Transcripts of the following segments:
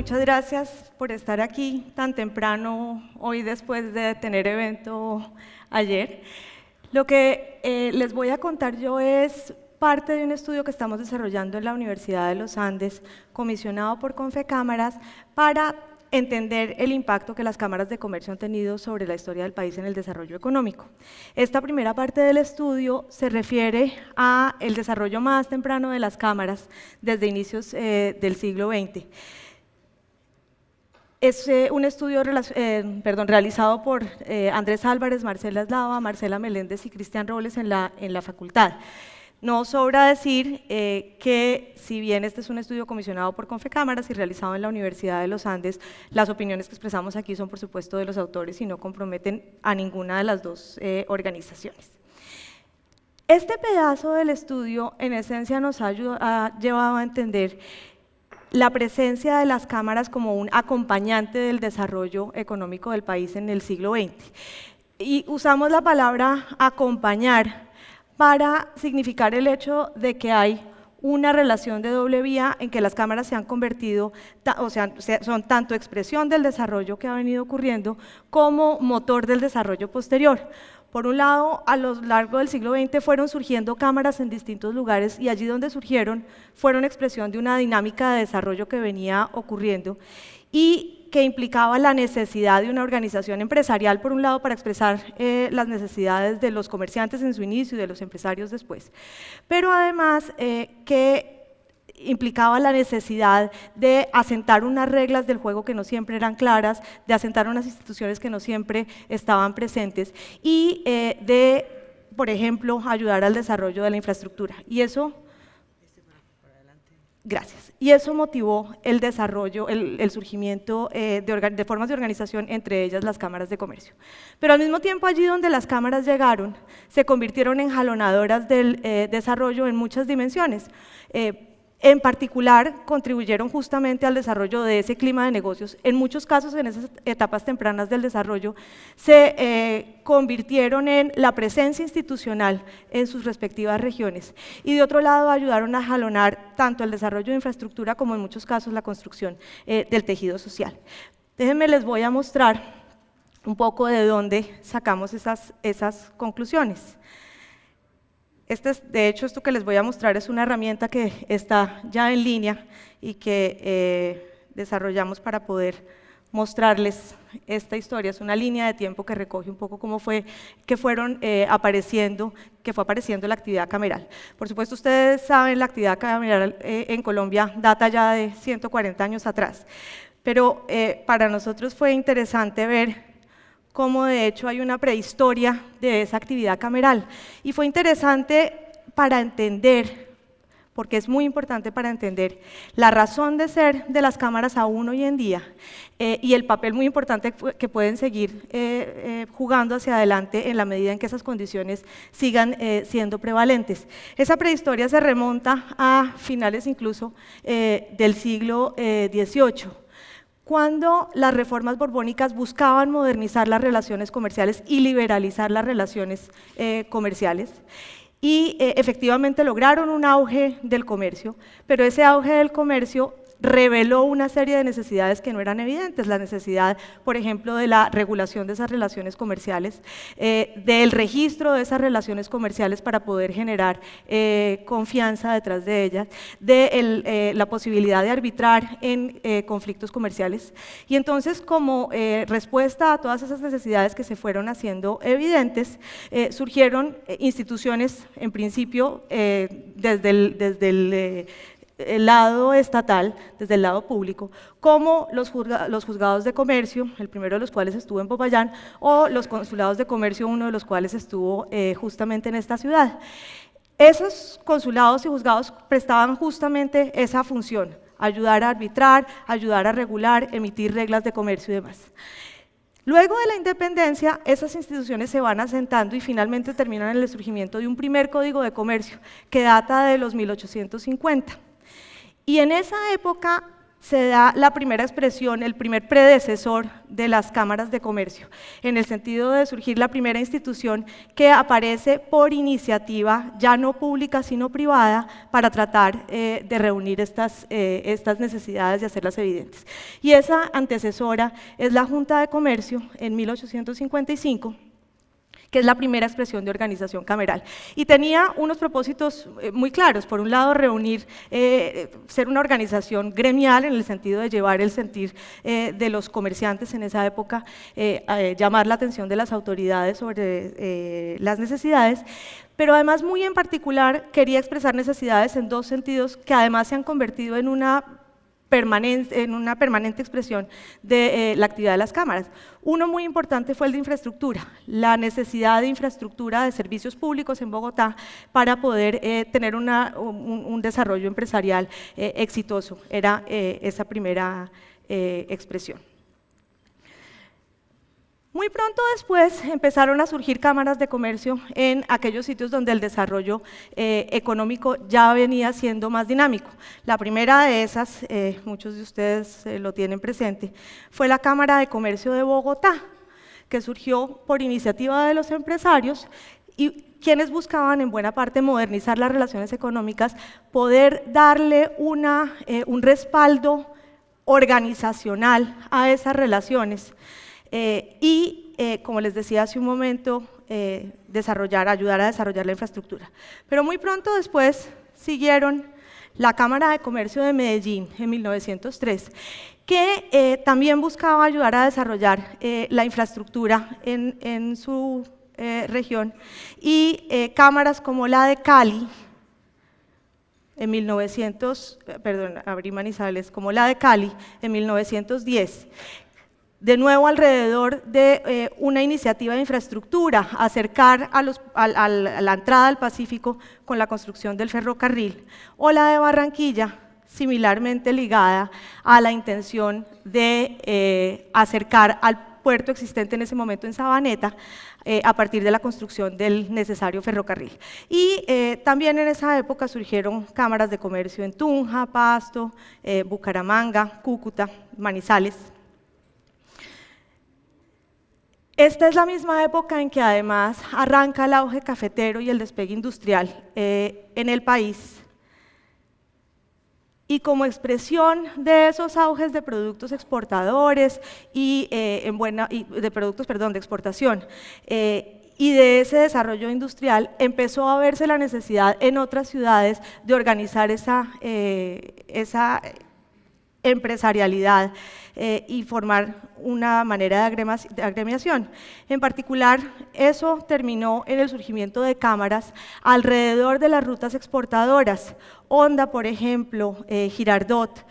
muchas gracias por estar aquí tan temprano hoy después de tener evento ayer. Lo que les voy a contar yo es parte de un estudio que estamos desarrollando en la Universidad de los Andes, comisionado por Confecámaras, para entender el impacto que las cámaras de comercio han tenido sobre la historia del país en el desarrollo económico. Esta primera parte del estudio se refiere al desarrollo más temprano de las cámaras desde inicios del siglo XX. Es un estudio realizado por Andrés Álvarez, Marcela Eslava, Marcela Meléndez y Cristian Robles en la facultad. No sobra decir que, si bien este es un estudio comisionado por Confecámaras y realizado en la Universidad de los Andes, las opiniones que expresamos aquí son, por supuesto, de los autores y no comprometen a ninguna de las dos organizaciones. Este pedazo del estudio, en esencia, nos ha llevado a entender la presencia de las cámaras como un acompañante del desarrollo económico del país en el siglo XX. Y usamos la palabra acompañar para significar el hecho de que hay una relación de doble vía en que las cámaras se han convertido, o sea, son tanto expresión del desarrollo que ha venido ocurriendo como motor del desarrollo posterior. Por un lado, a lo largo del siglo XX fueron surgiendo cámaras en distintos lugares y allí donde surgieron fueron expresión de una dinámica de desarrollo que venía ocurriendo y que implicaba la necesidad de una organización empresarial, por un lado, para expresar las necesidades de los comerciantes en su inicio y de los empresarios después, pero además que implicaba la necesidad de asentar unas reglas del juego que no siempre eran claras, de asentar unas instituciones que no siempre estaban presentes y de, por ejemplo, ayudar al desarrollo de la infraestructura. Y eso… Gracias. Y eso motivó el desarrollo, el surgimiento de formas de organización, entre ellas las cámaras de comercio. Pero al mismo tiempo, allí donde las cámaras llegaron, se convirtieron en jalonadoras del desarrollo en muchas dimensiones. En particular, contribuyeron justamente al desarrollo de ese clima de negocios. En muchos casos, en esas etapas tempranas del desarrollo, se convirtieron en la presencia institucional en sus respectivas regiones. Y de otro lado, ayudaron a jalonar tanto el desarrollo de infraestructura como en muchos casos la construcción del tejido social. Déjenme, les voy a mostrar un poco de dónde sacamos esas conclusiones. De hecho, esto que les voy a mostrar es una herramienta que está ya en línea y que desarrollamos para poder mostrarles esta historia. Es una línea de tiempo que recoge un poco cómo fue que fue apareciendo la actividad cameral. Por supuesto, ustedes saben, la actividad cameral en Colombia data ya de 140 años atrás, pero para nosotros fue interesante ver cómo de hecho hay una prehistoria de esa actividad cameral. Y fue interesante para entender, porque es muy importante para entender, la razón de ser de las cámaras aún hoy en día y el papel muy importante que pueden seguir jugando hacia adelante en la medida en que esas condiciones sigan siendo prevalentes. Esa prehistoria se remonta a finales incluso del siglo XVIII. Cuando las reformas borbónicas buscaban modernizar las relaciones comerciales y liberalizar las relaciones comerciales, y efectivamente lograron un auge del comercio, pero ese auge del comercio reveló una serie de necesidades que no eran evidentes, la necesidad, por ejemplo, de la regulación de esas relaciones comerciales, del registro de esas relaciones comerciales para poder generar confianza detrás de ellas, de la posibilidad de arbitrar en conflictos comerciales. Y entonces, como respuesta a todas esas necesidades que se fueron haciendo evidentes, surgieron instituciones, en principio, desde el lado estatal, desde el lado público, como los juzgados de comercio, el primero de los cuales estuvo en Popayán, o los consulados de comercio, uno de los cuales estuvo justamente en esta ciudad. Esos consulados y juzgados prestaban justamente esa función, ayudar a arbitrar, ayudar a regular, emitir reglas de comercio y demás. Luego de la independencia, esas instituciones se van asentando y finalmente terminan en el surgimiento de un primer código de comercio que data de los 1850. Y en esa época se da la primera expresión, el primer predecesor de las cámaras de comercio, en el sentido de surgir la primera institución que aparece por iniciativa ya no pública sino privada para tratar de reunir estas necesidades y hacerlas evidentes. Y esa antecesora es la Junta de Comercio en 1855, que es la primera expresión de organización cameral. Y tenía unos propósitos muy claros. Por un lado, reunir, ser una organización gremial en el sentido de llevar el sentir de los comerciantes en esa época, llamar la atención de las autoridades sobre las necesidades, pero además muy en particular quería expresar necesidades en dos sentidos que además se han convertido en una permanente expresión de la actividad de las cámaras. Uno muy importante fue el de infraestructura, la necesidad de infraestructura de servicios públicos en Bogotá para poder tener un desarrollo empresarial exitoso. Era esa primera expresión. Muy pronto después empezaron a surgir cámaras de comercio en aquellos sitios donde el desarrollo económico ya venía siendo más dinámico. La primera de esas, muchos de ustedes lo tienen presente, fue la Cámara de Comercio de Bogotá, que surgió por iniciativa de los empresarios y quienes buscaban en buena parte modernizar las relaciones económicas, poder darle un respaldo organizacional a esas relaciones. Como les decía hace un momento, ayudar a desarrollar la infraestructura. Pero muy pronto después siguieron la Cámara de Comercio de Medellín en 1903, que también buscaba ayudar a desarrollar la infraestructura en su región, y cámaras como la de Cali, en 1900, abrí Manizales, como la de Cali en 1910, de nuevo alrededor de una iniciativa de infraestructura, acercar a la entrada al Pacífico con la construcción del ferrocarril, o la de Barranquilla, similarmente ligada a la intención de acercar al puerto existente en ese momento en Sabaneta, a partir de la construcción del necesario ferrocarril. Y también en esa época surgieron cámaras de comercio en Tunja, Pasto, Bucaramanga, Cúcuta, Manizales. Esta es la misma época en que además arranca el auge cafetero y el despegue industrial en el país. Y como expresión de esos auges de productos exportadores y de exportación y de ese desarrollo industrial, empezó a verse la necesidad en otras ciudades de organizar esa empresarialidad y formar una manera de agremiación. En particular, eso terminó en el surgimiento de cámaras alrededor de las rutas exportadoras. Honda, por ejemplo, Girardot,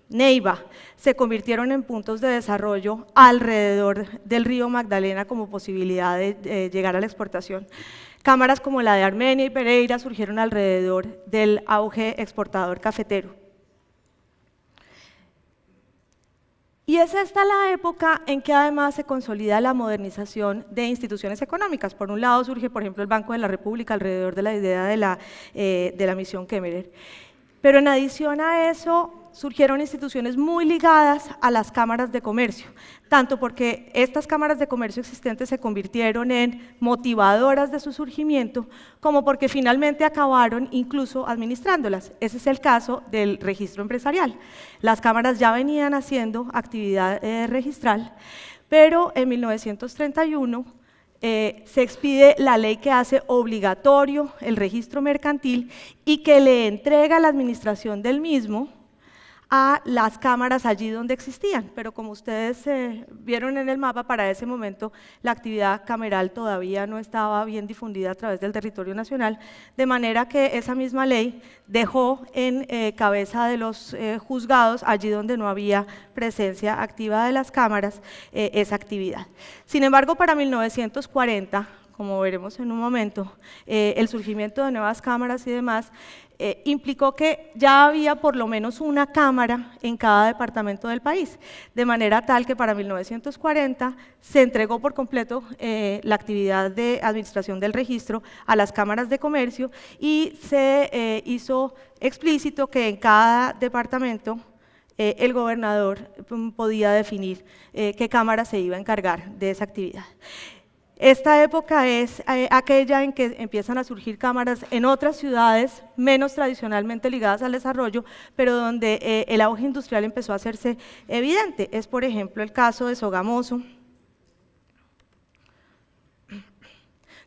Neiva, se convirtieron en puntos de desarrollo alrededor del río Magdalena como posibilidad de llegar a la exportación. Cámaras como la de Armenia y Pereira surgieron alrededor del auge exportador cafetero. Y es esta la época en que además se consolida la modernización de instituciones económicas. Por un lado surge, por ejemplo, el Banco de la República alrededor de la idea de la misión Kemmerer. Pero en adición a eso, surgieron instituciones muy ligadas a las cámaras de comercio, tanto porque estas cámaras de comercio existentes se convirtieron en motivadoras de su surgimiento, como porque finalmente acabaron incluso administrándolas. Ese es el caso del registro empresarial. Las cámaras ya venían haciendo actividad registral, pero en 1931 se expide la ley que hace obligatorio el registro mercantil y que le entrega la administración del mismo a las cámaras allí donde existían, pero como ustedes vieron en el mapa, para ese momento la actividad cameral todavía no estaba bien difundida a través del territorio nacional, de manera que esa misma ley dejó en cabeza de los juzgados, allí donde no había presencia activa de las cámaras, esa actividad. Sin embargo, para 1940, como veremos en un momento, el surgimiento de nuevas cámaras y demás, implicó que ya había por lo menos una cámara en cada departamento del país, de manera tal que para 1940 se entregó por completo la actividad de administración del registro a las cámaras de comercio y se hizo explícito que en cada departamento el gobernador podía definir qué cámara se iba a encargar de esa actividad. Esta época es aquella en que empiezan a surgir cámaras en otras ciudades menos tradicionalmente ligadas al desarrollo, pero donde el auge industrial empezó a hacerse evidente. Es, por ejemplo, el caso de Sogamoso,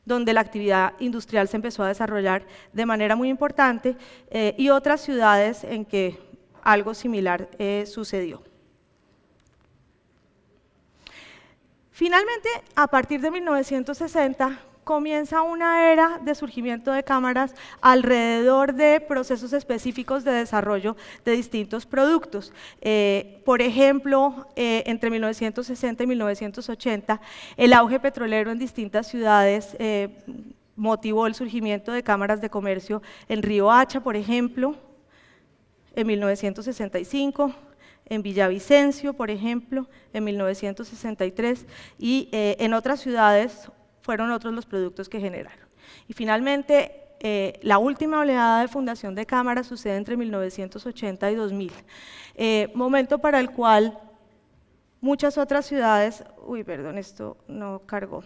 donde la actividad industrial se empezó a desarrollar de manera muy importante, y otras ciudades en que algo similar sucedió. Finalmente, a partir de 1960, comienza una era de surgimiento de cámaras alrededor de procesos específicos de desarrollo de distintos productos. Por ejemplo, entre 1960 y 1980, el auge petrolero en distintas ciudades motivó el surgimiento de cámaras de comercio en Riohacha, por ejemplo, en 1965, en Villavicencio, por ejemplo, en 1963, y en otras ciudades fueron otros los productos que generaron. Y finalmente, la última oleada de fundación de cámaras sucede entre 1980 y 2000, momento para el cual muchas otras ciudades, esto no cargó,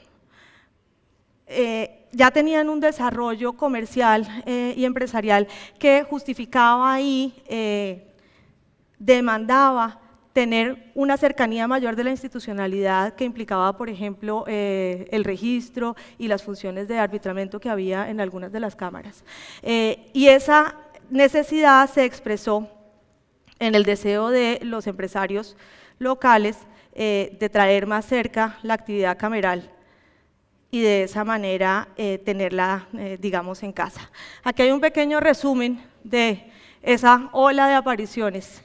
ya tenían un desarrollo comercial y empresarial que justificaba y demandaba tener una cercanía mayor de la institucionalidad que implicaba, por ejemplo, el registro y las funciones de arbitramiento que había en algunas de las cámaras. Y esa necesidad se expresó en el deseo de los empresarios locales de traer más cerca la actividad cameral y de esa manera tenerla, digamos, en casa. Aquí hay un pequeño resumen de esa ola de apariciones.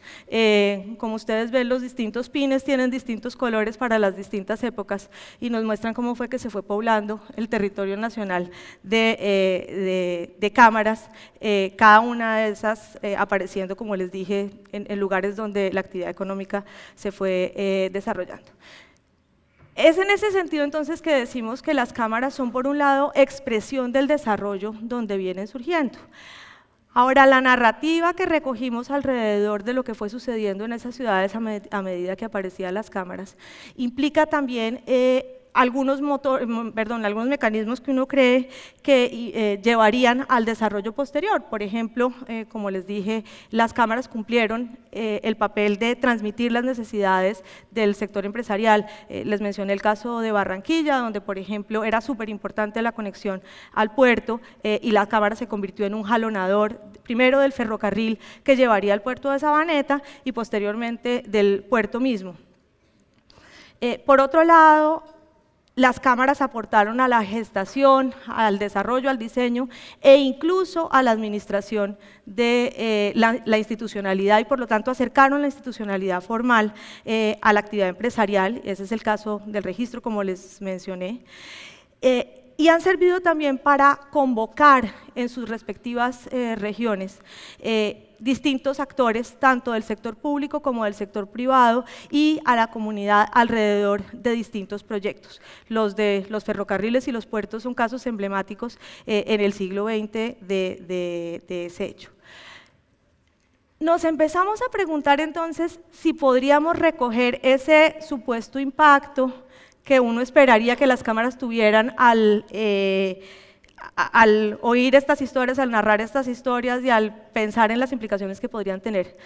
Como ustedes ven, los distintos pines tienen distintos colores para las distintas épocas y nos muestran cómo fue que se fue poblando el territorio nacional de cámaras, cada una de esas apareciendo, como les dije, en lugares donde la actividad económica se fue desarrollando. Es en ese sentido entonces que decimos que las cámaras son, por un lado, expresión del desarrollo donde vienen surgiendo. Ahora, la narrativa que recogimos alrededor de lo que fue sucediendo en esas ciudades a medida que aparecían las cámaras implica también algunos mecanismos que uno cree que llevarían al desarrollo posterior. Por ejemplo, como les dije, las cámaras cumplieron el papel de transmitir las necesidades del sector empresarial. Les mencioné el caso de Barranquilla, donde, por ejemplo, era súper importante la conexión al puerto y la cámara se convirtió en un jalonador, primero del ferrocarril que llevaría al puerto de Sabaneta y posteriormente del puerto mismo. Por otro lado, las cámaras aportaron a la gestación, al desarrollo, al diseño e incluso a la administración de la institucionalidad y por lo tanto acercaron la institucionalidad formal a la actividad empresarial. Ese es el caso del registro, como les mencioné. Y han servido también para convocar en sus respectivas regiones distintos actores, tanto del sector público como del sector privado, y a la comunidad alrededor de distintos proyectos. Los de los ferrocarriles y los puertos son casos emblemáticos en el siglo XX de ese hecho. Nos empezamos a preguntar entonces si podríamos recoger ese supuesto impacto que uno esperaría que las cámaras tuvieran al oír estas historias, al narrar estas historias y al pensar en las implicaciones que podrían tener.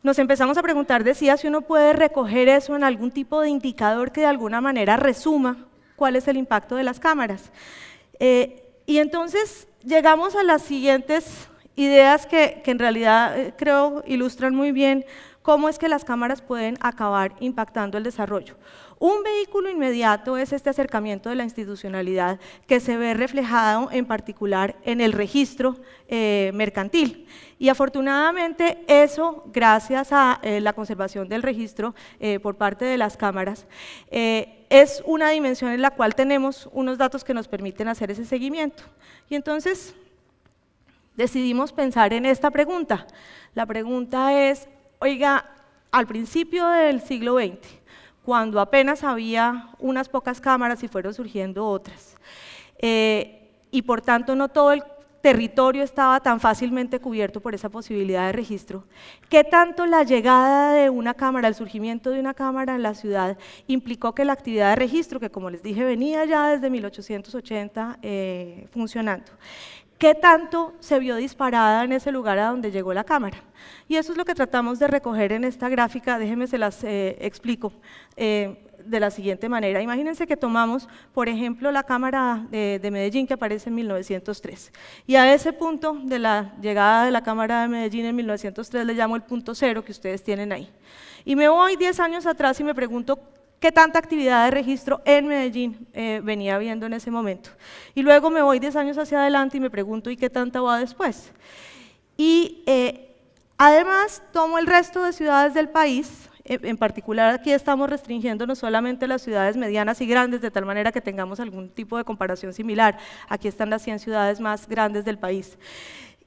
Nos empezamos a preguntar, decía, si uno puede recoger eso en algún tipo de indicador que de alguna manera resuma cuál es el impacto de las cámaras. Y entonces llegamos a las siguientes ideas que en realidad creo ilustran muy bien cómo es que las cámaras pueden acabar impactando el desarrollo. Un vehículo inmediato es este acercamiento de la institucionalidad que se ve reflejado en particular en el registro mercantil. Y afortunadamente eso, gracias a la conservación del registro por parte de las cámaras, es una dimensión en la cual tenemos unos datos que nos permiten hacer ese seguimiento. Y entonces decidimos pensar en esta pregunta. La pregunta es, oiga, al principio del siglo XX, cuando apenas había unas pocas cámaras y fueron surgiendo otras, y por tanto no todo el territorio estaba tan fácilmente cubierto por esa posibilidad de registro, ¿qué tanto la llegada de una cámara, el surgimiento de una cámara en la ciudad implicó que la actividad de registro, que como les dije venía ya desde 1880 funcionando, qué tanto se vio disparada en ese lugar a donde llegó la cámara? Y eso es lo que tratamos de recoger en esta gráfica, déjenme se las explico de la siguiente manera. Imagínense que tomamos, por ejemplo, la cámara de Medellín que aparece en 1903, y a ese punto de la llegada de la cámara de Medellín en 1903 le llamo el punto cero que ustedes tienen ahí. Y me voy 10 años atrás y me pregunto, ¿qué tanta actividad de registro en Medellín venía habiendo en ese momento? Y luego me voy 10 años hacia adelante y me pregunto, ¿y qué tanta va después? Y además tomo el resto de ciudades del país, en particular aquí estamos restringiendo no solamente las ciudades medianas y grandes, de tal manera que tengamos algún tipo de comparación similar. Aquí están las 100 ciudades más grandes del país.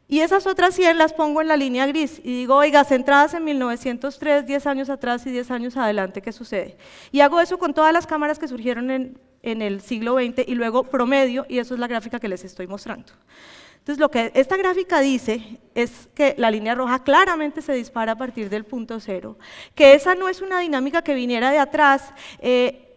Y esas otras 100 las pongo en la línea gris y digo, oiga, centradas en 1903, 10 años atrás y 10 años adelante, ¿qué sucede? Y hago eso con todas las cámaras que surgieron en el siglo XX y luego promedio, y eso es la gráfica que les estoy mostrando. Entonces, lo que esta gráfica dice es que la línea roja claramente se dispara a partir del punto cero, que esa no es una dinámica que viniera de atrás,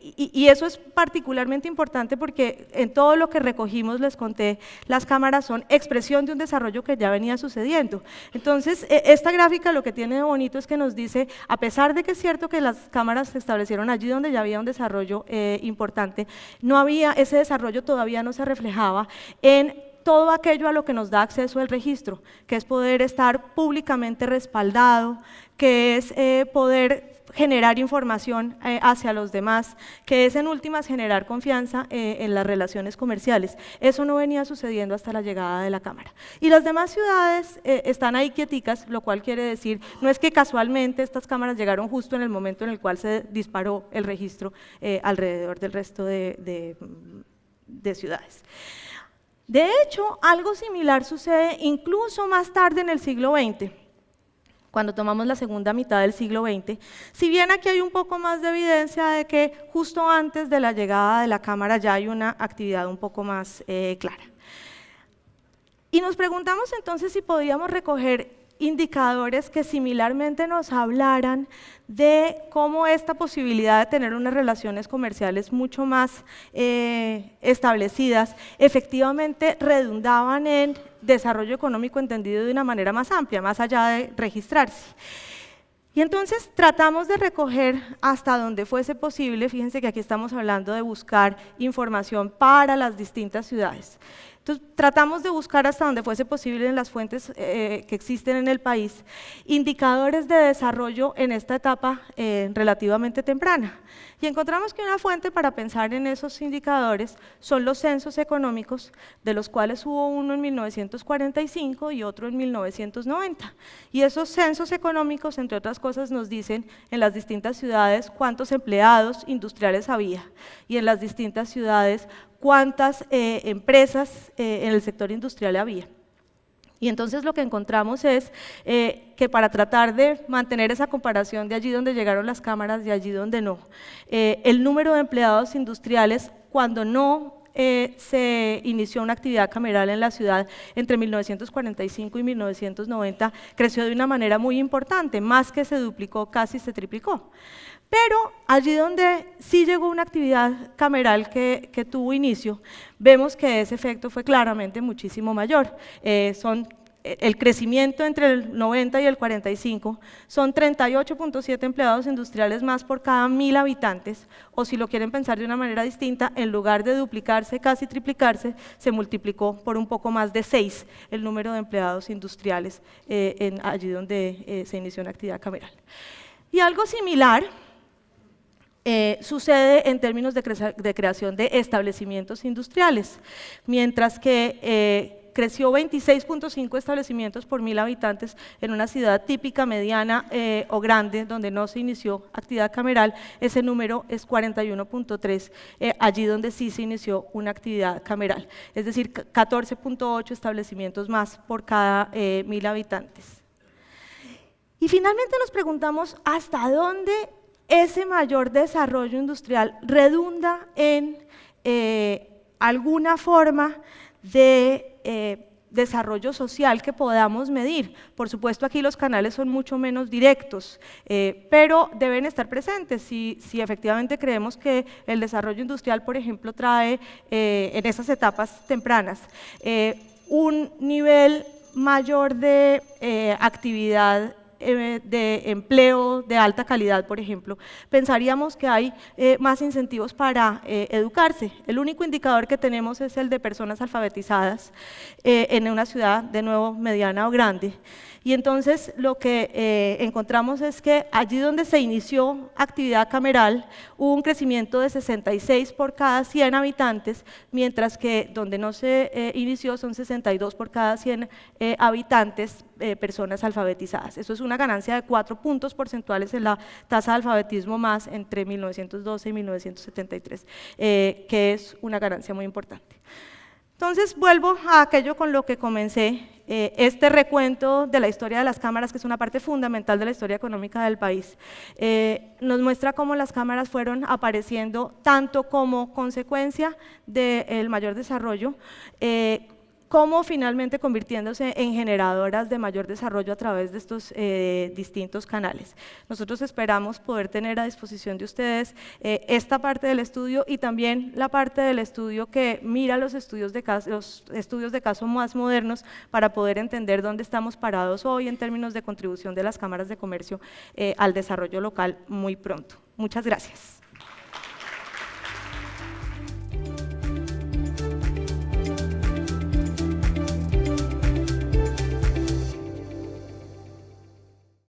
y eso es particularmente importante porque en todo lo que recogimos, les conté, las cámaras son expresión de un desarrollo que ya venía sucediendo. Entonces, esta gráfica lo que tiene de bonito es que nos dice, a pesar de que es cierto que las cámaras se establecieron allí donde ya había un desarrollo importante, no había, ese desarrollo todavía no se reflejaba en todo aquello a lo que nos da acceso el registro, que es poder estar públicamente respaldado, que es poder generar información hacia los demás, que es en últimas generar confianza en las relaciones comerciales. Eso no venía sucediendo hasta la llegada de la cámara. Y las demás ciudades están ahí quieticas, lo cual quiere decir, no es que casualmente estas cámaras llegaron justo en el momento en el cual se disparó el registro alrededor del resto de ciudades. De hecho, algo similar sucede incluso más tarde en el siglo XX, cuando tomamos la segunda mitad del siglo XX, si bien aquí hay un poco más de evidencia de que justo antes de la llegada de la cámara ya hay una actividad un poco más clara. Y nos preguntamos entonces si podíamos recoger indicadores que similarmente nos hablaran de cómo esta posibilidad de tener unas relaciones comerciales mucho más establecidas efectivamente redundaban en desarrollo económico entendido de una manera más amplia, más allá de registrarse. Y entonces tratamos de recoger hasta donde fuese posible, fíjense que aquí estamos hablando de buscar información para las distintas ciudades. Entonces, tratamos de buscar hasta donde fuese posible en las fuentes que existen en el país, indicadores de desarrollo en esta etapa relativamente temprana. Y encontramos que una fuente para pensar en esos indicadores son los censos económicos, de los cuales hubo uno en 1945 y otro en 1990. Y esos censos económicos, entre otras cosas, nos dicen en las distintas ciudades cuántos empleados industriales había, y en las distintas ciudades cuántas empresas en el sector industrial había. Y entonces lo que encontramos es que para tratar de mantener esa comparación de allí donde llegaron las cámaras y allí donde no, el número de empleados industriales cuando no se inició una actividad cameral en la ciudad entre 1945 y 1990 creció de una manera muy importante, más que se duplicó, casi se triplicó. Pero allí donde sí llegó una actividad cameral que tuvo inicio, vemos que ese efecto fue claramente muchísimo mayor. El crecimiento entre el 90 y el 45 son 38.7 empleados industriales más por cada 1000 habitantes, o si lo quieren pensar de una manera distinta, en lugar de duplicarse, casi triplicarse, se multiplicó por un poco más de 6 el número de empleados industriales allí donde se inició una actividad cameral. Y algo similar sucede en términos de creación de establecimientos industriales, mientras que creció 26.5 establecimientos por 1000 habitantes en una ciudad típica, mediana o grande, donde no se inició actividad cameral. Ese número es 41.3, allí donde sí se inició una actividad cameral, es decir, 14.8 establecimientos más por cada 1000 habitantes. Y finalmente nos preguntamos hasta dónde ese mayor desarrollo industrial redunda en alguna forma de desarrollo social que podamos medir. Por supuesto, aquí los canales son mucho menos directos, pero deben estar presentes. Si efectivamente creemos que el desarrollo industrial, por ejemplo, trae en esas etapas tempranas un nivel mayor de actividad, de empleo de alta calidad, por ejemplo, pensaríamos que hay más incentivos para educarse. El único indicador que tenemos es el de personas alfabetizadas en una ciudad, de nuevo, mediana o grande. Y entonces lo que encontramos es que allí donde se inició actividad cameral hubo un crecimiento de 66 por cada 100 habitantes, mientras que donde no se inició son 62 por cada 100 habitantes, personas alfabetizadas. Eso es una ganancia de 4 puntos porcentuales en la tasa de alfabetismo más entre 1912 y 1973, que es una ganancia muy importante. Entonces vuelvo a aquello con lo que comencé, este recuento de la historia de las cámaras, que es una parte fundamental de la historia económica del país. Nos muestra cómo las cámaras fueron apareciendo tanto como consecuencia del mayor desarrollo, como finalmente convirtiéndose en generadoras de mayor desarrollo a través de estos distintos canales. Nosotros esperamos poder tener a disposición de ustedes esta parte del estudio y también la parte del estudio que mira los estudios de caso más modernos para poder entender dónde estamos parados hoy en términos de contribución de las cámaras de comercio al desarrollo local muy pronto. Muchas gracias.